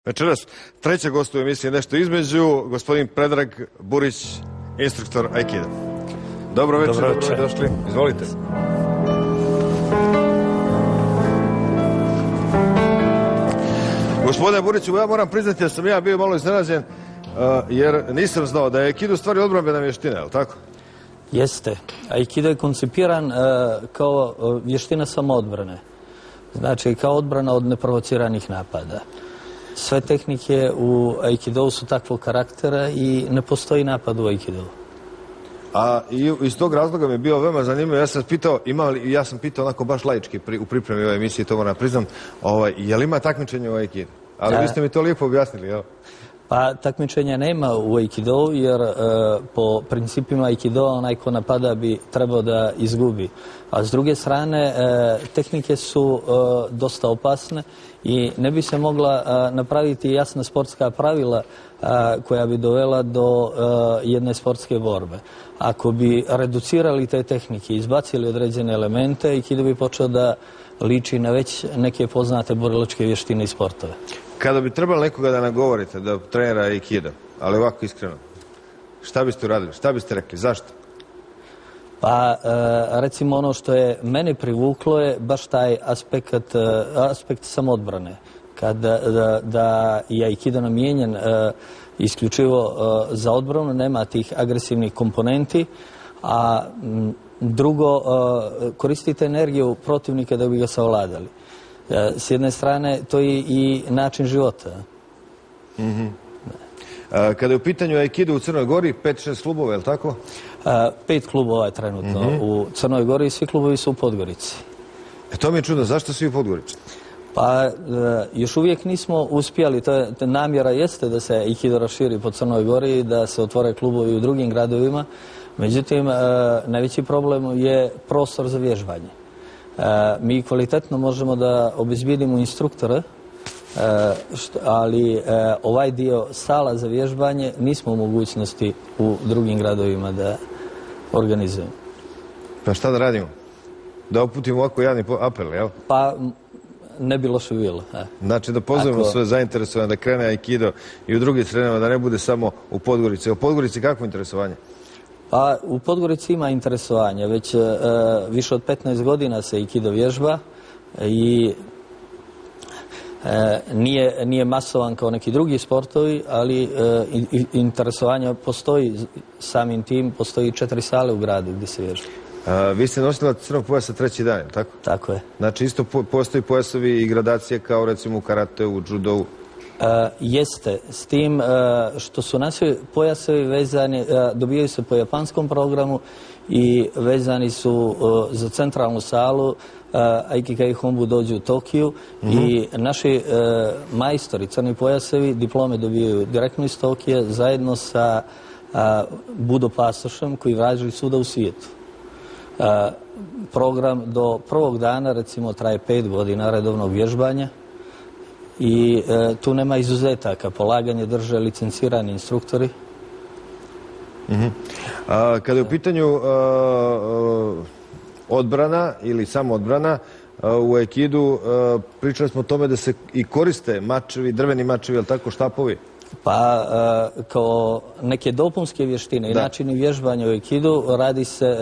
Večeras treća gost u emisiji Nešto između, gospodin Predrag Burić, instruktor Aikida. Dobro večer, dobro došli. Izvolite. Gospodine Buriću, ja moram priznati da sam ja bio malo iznenađen, jer nisam znao da je Aikido u stvari odbrambena vještina, je li tako? Jeste. Aikido je koncipiran kao vještina samoodbrane. Znači, kao odbrana od neprovociranih napada. Sve tehnike u Aikidu su takvog karaktera i ne postoji napad u Aikidu. A iz tog razloga mi je bio veoma zanimljivo. Ja sam pitao onako baš laički u pripremi ove emisije, to moram priznam, je li ima takmičenje u Aikidu? Ali vi ste mi to lijepo objasnili, jel? Pa takmičenja nema u Aikidu, jer po principima Aikido onaj ko napada bi trebao da izgubi. A s druge strane, tehnike su dosta opasne i ne bi se mogla napraviti jasna sportska pravila koja bi dovela do jedne sportske borbe. Ako bi reducirali te tehnike, izbacili određene elemente, Aikido bi počeo da liči na već neke poznate borilačke vještine i sportove. Kada bi trebalo nekoga da nagovorite da trenira Aikido, ali ovako iskreno, šta biste uradili, šta biste rekli, zašto? Pa, recimo ono što je mene privuklo je baš taj aspekt samoodbrane. Da je Aikido namijenjen isključivo za odbranu, nema tih agresivnih komponenti, a drugo, koristite energiju protivnika da bi ga savladali. S jedne strane, to je i način života. Kada je u pitanju Aikido u Crnoj Gori, 5-6 klubova, je li tako? 5 klubova je trenutno u Crnoj Gori i svi klubovi su u Podgorici. To mi je čudno, zašto svi u Podgorici? Pa, još uvijek nismo uspjeli, namjera jeste da se Aikido raširi po Crnoj Gori i da se otvore klubovi u drugim gradovima. Međutim, najveći problem je prostor za vježbanje. Mi kvalitetno možemo da obezbijedimo instruktore, ali ovaj dio sala za vježbanje nismo u mogućnosti u drugim gradovima da organizujemo. Pa šta da radimo? Da uputimo ovako javni apel, jel? Pa ne bi loše bilo. Znači da pozovemo sve zainteresovane da krene Aikido i u drugim sredinama, da ne bude samo u Podgorici. U Podgorici kakvo interesovanje? Pa u Podgorici ima interesovanja. Već više od 15 godina se Aikido vježba i nije masovan kao neki drugi sportovi, ali interesovanja postoji. Samim tim postoji 4 sale u gradu gdje se vježba. Vi ste nosila crnog pojasa treći dan, tako? Tako je. Znači isto postoji pojasovi i gradacije kao recimo u karateu, u judovu? Jeste, s tim što su naši pojasovi vezani, dobijaju se po japanskom programu i vezani su za centralnu salu. Aikikai Honbu dođu u Tokiju i naši majstori, crni pojasevi, diplome dobijaju direktno iz Tokija zajedno sa Budo pasošem koji vrađaju svuda u svijetu. Program do prvog dana recimo traje 5 godina redovnog vježbanja i tu nema izuzetaka. Polaganje drže licencirani instruktori. Kada je u pitanju odbrana ili samo odbrana u Aikidu, pričali smo o tome da se i koriste mačevi, drveni mačevi, ali tako, štapovi? Pa kao neke dopunske vještine i načini vježbanja u Aikidu radi se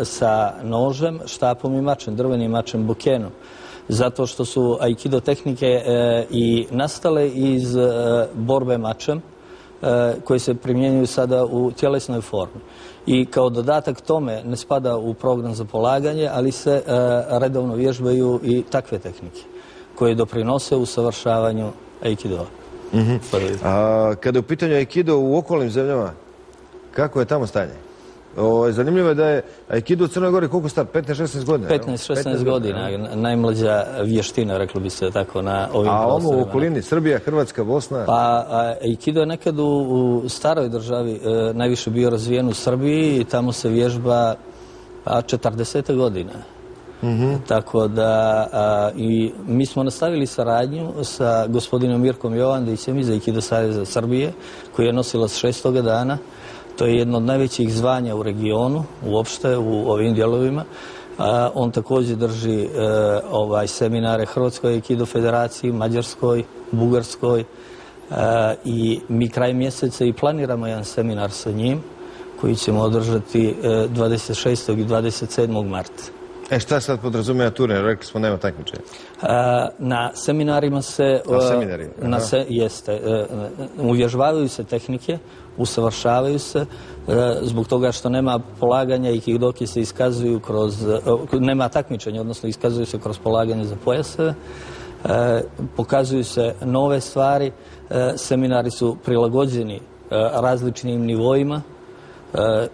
sa nožem, štapom i mačem, drvenim mačem, bokenom. Zato što su Aikido tehnike i nastale iz borbe mačem koje se primjenjuju sada u tjelesnoj formi. I kao dodatak tome ne spada u program za polaganje, ali se redovno vježbaju i takve tehnike koje doprinose usavršavanju Aikidoa. Kada je u pitanju Aikido u okolnim zemljama, kako je tamo stanje? Zanimljivo je da je Aikido u Crnoj Gori koliko star? 15-16 godina? 15-16 godina, najmlađa vještina, reklo bi se tako, na ovim prostorima. A ovo u okolini, Srbija, Hrvatska, Bosna? Pa Aikido je nekad u staroj državi najviše bio razvijen u Srbiji i tamo se vježba 40 godina. Tako da i mi smo nastavili saradnju sa gospodinom Mirkom Jovandićem iz Aikido saveza Srbije, koji je nosilac 6. dana. To je jedno od najvećih zvanja u regionu, uopšte u ovim dijelovima. On također drži seminare Hrvatskoj Aikido federaciji, Mađarskoj, Bugarskoj, I mi kraj mjeseca i planiramo jedan seminar sa njim koji ćemo održati 26. i 27. marta. Šta sad podrazumijeva turnir? Rekli smo nema takmičenja. Na seminarima se... uvježbavaju se tehnike, usavršavaju se, zbog toga što nema polaganja i kickdoki se iskazuju kroz... Nema takmičenja, odnosno iskazuju se kroz polaganje za pojaseve. Pokazuju se nove stvari, seminari su prilagođeni različitim nivoima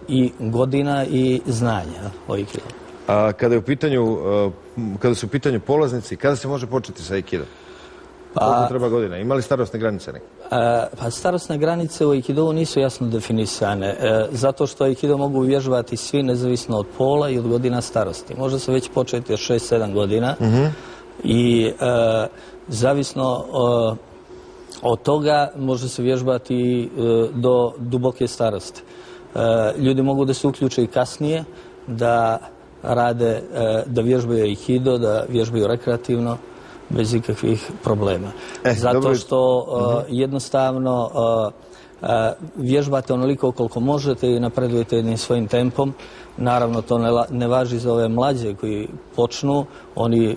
i godina i znanja o aikidu. A kada su u pitanju polaznici, kada se može početi sa aikidom? Koliko treba godina? Ima li starosne granice neke? Pa starosne granice u aikidovu nisu jasno definisane, zato što aikido mogu vježbati svi nezavisno od pola i od godina starosti. Može se već početi od 6-7 godina i zavisno od toga može se vježbati do duboke starosti. Ljudi mogu da se uključe i kasnije, da rade, da vježbaju aikido, da vježbaju rekreativno, bez ikakvih problema. Zato što jednostavno vježbate onoliko koliko možete i napredujete jednim svojim tempom. Naravno, to ne važi za ove mlađe koji počnu. Oni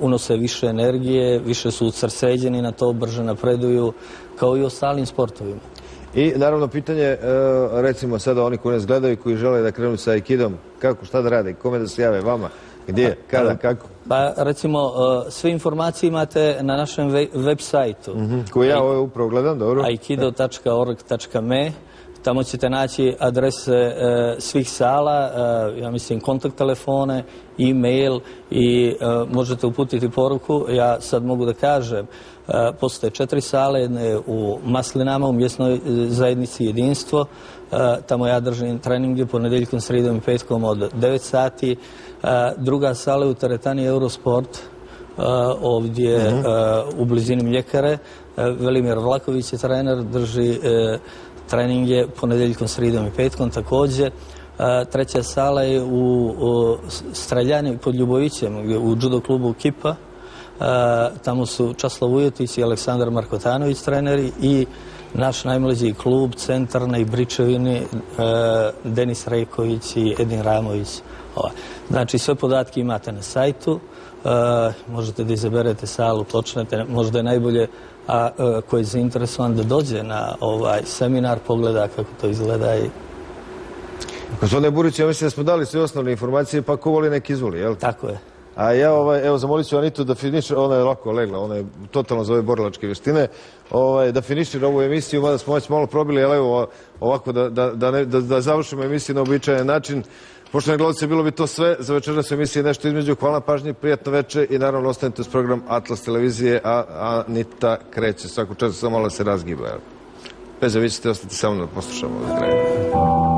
unose više energije, više su usredsređeni na to, brže napreduju, kao i u ostalim sportovima. I naravno pitanje, recimo sada oni koji nas gledaju, koji žele da krenu sa aikidom, kako, šta da rade, kome da se jave, vama, gdje, kada, kako? Pa recimo, sve informacije imate na našem web sajtu. Koji ja ovo upravo gledam, dobro. aikido.org.me. Tamo ćete naći adrese svih sala, ja mislim kontakt telefone, e-mail i možete uputiti poruku. Ja sad mogu da kažem, postoje 4 sale, jedna je u Maslinama, u mjesnoj zajednici Jedinstvo. Tamo ja držim treninge ponedjeljkom, srijedom i petkom od 9 sati. Druga sala je u teretani Eurosport, ovdje u blizini Mljekare. Velimir Vlaković je trener, drži treninge ponedjeljkom, srijedom i petkom također. Treća sala je u Streljani pod Ljubovićem, u judo klubu Kipa. Tamo su Časlav Ujotić i Aleksandar Markotanović treneri i naš najmlađi klub, Centar na Ibričevini, Denis Rejković i Edin Ramović. Znači, sve podatke imate na sajtu, možete da izaberete salu, počnete, možda je najbolje ko je zainteresovan da dođe na ovaj seminar, pogleda kako to izgleda. Gospodine Burić, ja mislim da smo dali sve osnovne informacije, pa ko voli nek izvoli, jel? Tako je. A ja, evo, zamolit ću Anitu da finiše, ona je lako legla, ona je totalno za ove borilačke vještine, da finiše ovu emisiju, mada smo već malo probili, ali evo, ovako da završimo emisiju na običajan način. Poštovani gledalci, bilo bi to sve. Za večerašnju emisiju nešto između. Hvala na pažnji, prijatno veče i naravno ostanite uz program Atlas televizije, a Anita kreće svaku času, samo malo se razgiba. Peđa, vi ćete ostati samo da poslušamo ovaj kraj.